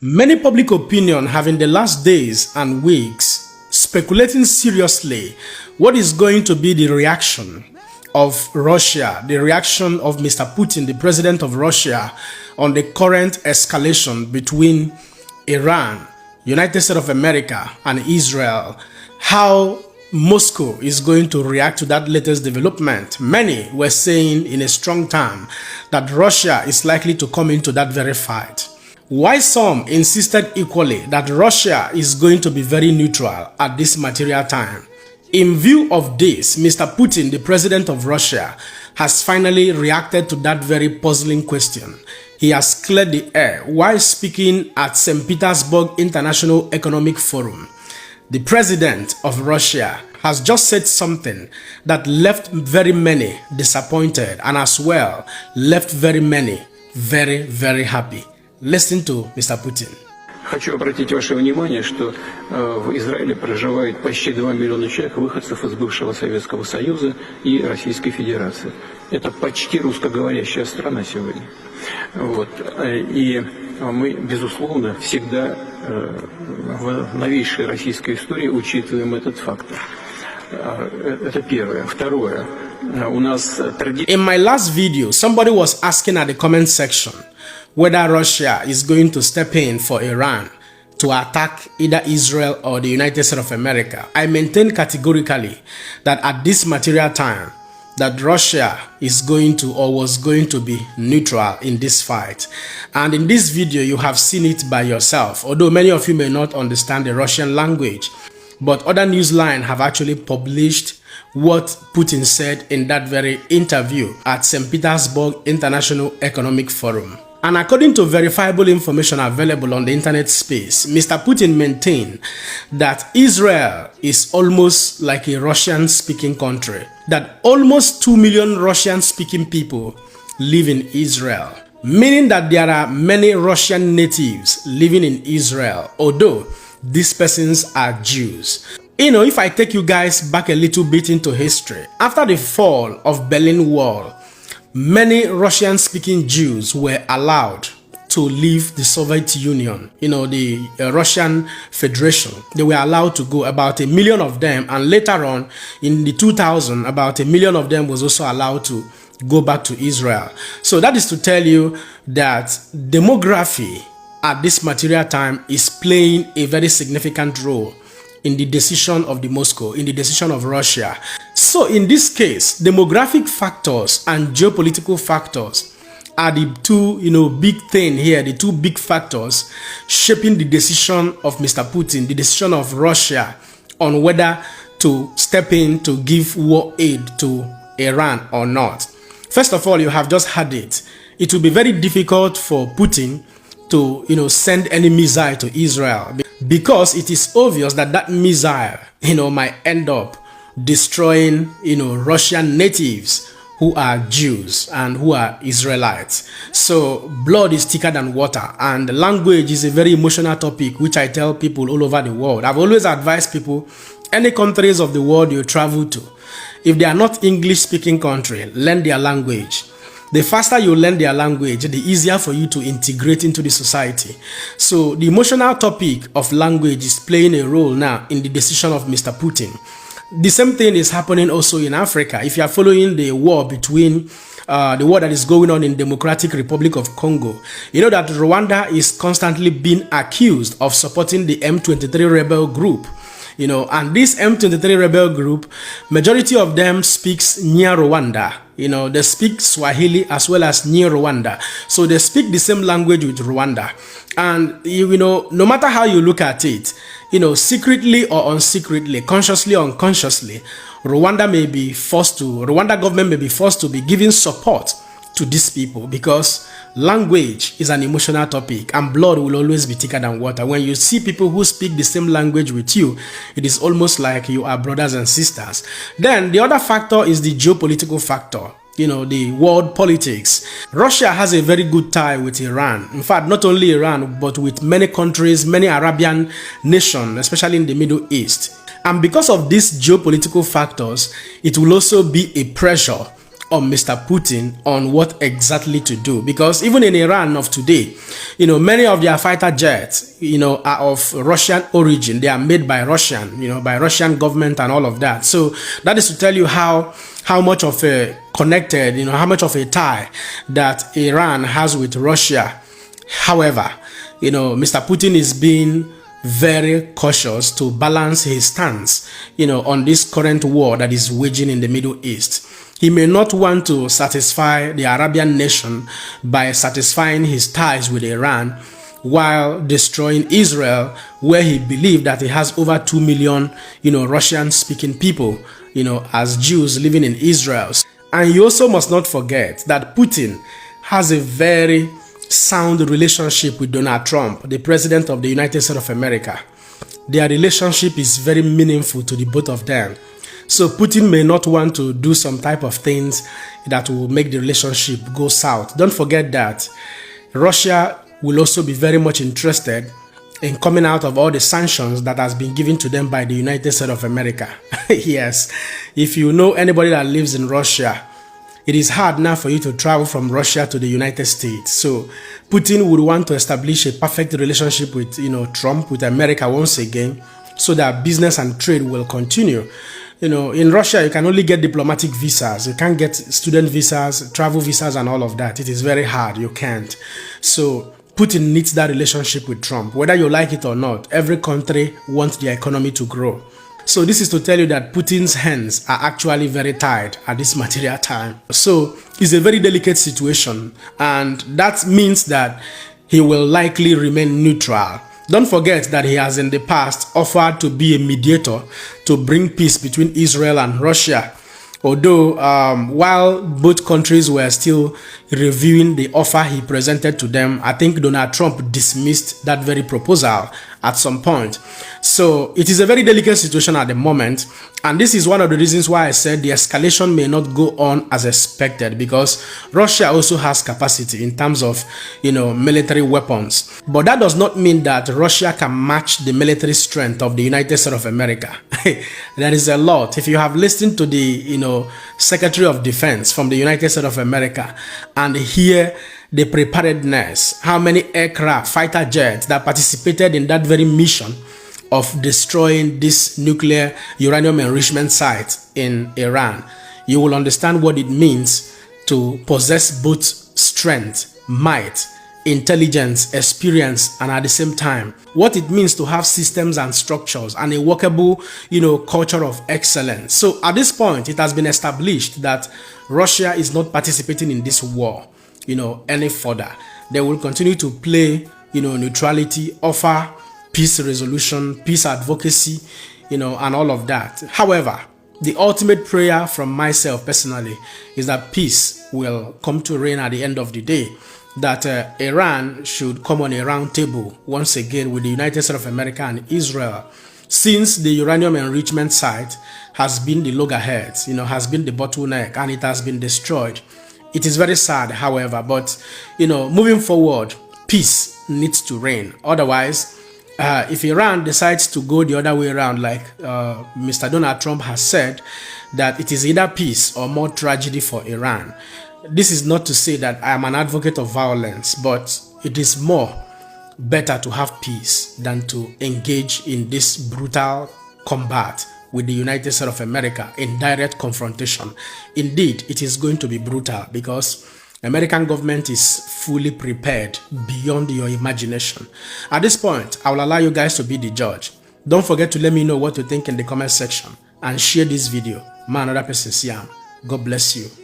Many public opinion have in the last days and weeks speculating seriously what is going to be the reaction of Russia, the reaction of Mr. Putin, the president of Russia, on the current escalation between Iran, United States of America, and Israel. How Moscow is going to react to that latest development. Many were saying in a strong term that Russia is likely to come into that very fight. While some insisted equally that Russia is going to be very neutral at this material time. In view of this, Mr. Putin, the president of Russia, has finally reacted to that very puzzling question. He has cleared the air while speaking at St. Petersburg International Economic Forum. The president of Russia has just said something that left very many disappointed and as well left very many very, very happy. Listen to Mr. Putin. Хочу обратить ваше внимание, что в Израиле проживает почти 2 миллиона человек, выходцев из бывшего Советского Союза и Российской Федерации. Это почти русскоговорящая страна сегодня. Вот. И мы, безусловно, всегда в новейшей российской истории учитываем этот фактор. Это первое. Второе. У нас In my last video, somebody was asking at the comment section whether Russia is going to step in for Iran to attack either Israel or the United States of America. I maintain categorically that at this material time, that Russia is going to or was going to be neutral in this fight. And in this video, you have seen it by yourself, although many of you may not understand the Russian language, but other newsline have actually published what Putin said in that very interview at St. Petersburg International Economic Forum. And according to verifiable information available on the internet space, Mr. Putin maintained that Israel is almost like a Russian-speaking country, that almost 2 million Russian-speaking people live in Israel, meaning that there are many Russian natives living in Israel, although these persons are Jews. You know, if I take you guys back a little bit into history, after the fall of Berlin Wall, many Russian-speaking Jews were allowed to leave the Soviet Union, you know, the Russian Federation. They were allowed to go, about 1 million of them, and later on, in the 2000, about 1 million of them was also allowed to go back to Israel. So that is to tell you that demography at this material time is playing a very significant role in the decision of the Moscow, in the decision of Russia. So in this case, demographic factors and geopolitical factors are the two, big thing here, the two big factors shaping the decision of Mr. Putin, the decision of Russia on whether to step in to give war aid to Iran or not. First of all, you have just had it. It will be very difficult for Putin to, send any missile to Israel, because it is obvious that that missile, might end up destroying, Russian natives who are Jews and who are Israelites. So blood is thicker than water, and language is a very emotional topic, which I tell people all over the world. I've always advised people, any countries of the world you travel to, if they are not English-speaking country, learn their language. The faster you learn their language, the easier for you to integrate into the society. So the emotional topic of language is playing a role now in the decision of Mr. Putin. The same thing is happening also in Africa. If you are following the war between the war that is going on in Democratic Republic of Congo, you know that Rwanda is constantly being accused of supporting the M23 rebel group. And this M23 rebel group, majority of them speaks near Rwanda. They speak Swahili as well as near Rwanda. So they speak the same language with Rwanda. And, no matter how you look at it, secretly or unsecretly, consciously or unconsciously, Rwanda government may be forced to be giving support to these people, because language is an emotional topic and blood will always be thicker than water. When you see people who speak the same language with you, it is almost like you are brothers and sisters. Then the other factor is the geopolitical factor. The world politics. Russia has a very good tie with Iran. In fact, not only Iran, but with many countries, many Arabian nations, especially in the Middle East. And because of these geopolitical factors, it will also be a pressure on Mr. Putin on what exactly to do, because even in Iran of today, many of their fighter jets, are of Russian origin. They are made by Russian, by Russian government and all of that. So that is to tell you how much of a connected, how much of a tie that Iran has with Russia. However, Mr. Putin is being very cautious to balance his stance, on this current war that is waging in the Middle East. He may not want to satisfy the Arabian nation by satisfying his ties with Iran while destroying Israel, where he believed that he has over 2 million, Russian-speaking people, as Jews living in Israel. And you also must not forget that Putin has a very sound relationship with Donald Trump, the president of the United States of America. Their relationship is very meaningful to the both of them. So Putin may not want to do some type of things that will make the relationship go south. Don't forget that Russia will also be very much interested in coming out of all the sanctions that has been given to them by the United States of America. Yes, if you know anybody that lives in Russia, it is hard now for you to travel from Russia to the United States. So Putin would want to establish a perfect relationship with, Trump, with America once again, so that business and trade will continue. In Russia, you can only get diplomatic visas. You can't get student visas, travel visas, and all of that. It is very hard. You can't. So Putin needs that relationship with Trump. Whether you like it or not, every country wants their economy to grow. So this is to tell you that Putin's hands are actually very tied at this material time. So it's a very delicate situation, and that means that he will likely remain neutral. Don't forget that he has in the past offered to be a mediator to bring peace between Israel and Russia. Although while both countries were still reviewing the offer he presented to them, I think Donald Trump dismissed that very proposal at some point. So it is a very delicate situation at the moment, and this is one of the reasons why I said the escalation may not go on as expected, because Russia also has capacity in terms of military weapons. But that does not mean that Russia can match the military strength of the United States of America. There is a lot. If you have listened to the Secretary of Defense from the United States of America and hear the preparedness, how many aircraft, fighter jets that participated in that very mission of destroying this nuclear uranium enrichment site in Iran, you will understand what it means to possess both strength, might, intelligence, experience, and at the same time, what it means to have systems and structures and a workable, culture of excellence. So at this point, it has been established that Russia is not participating in this war, any further. They will continue to play, neutrality, offer peace resolution, peace advocacy, and all of that. However, the ultimate prayer from myself personally is that peace will come to reign at the end of the day, that Iran should come on a round table once again with the United States of America and Israel, since the uranium enrichment site has been the loggerhead, has been the bottleneck, and it has been destroyed. It is very sad, however, but moving forward, peace needs to reign. Otherwise, if Iran decides to go the other way around, like Mr. Donald Trump has said, that it is either peace or more tragedy for Iran. This is not to say that I am an advocate of violence, but it is more better to have peace than to engage in this brutal combat with the United States of America in direct confrontation. Indeed, it is going to be brutal because American government is fully prepared beyond your imagination. At this point, I will allow you guys to be the judge. Don't forget to let me know what you think in the comment section and share this video. Man, another person see am. God bless you.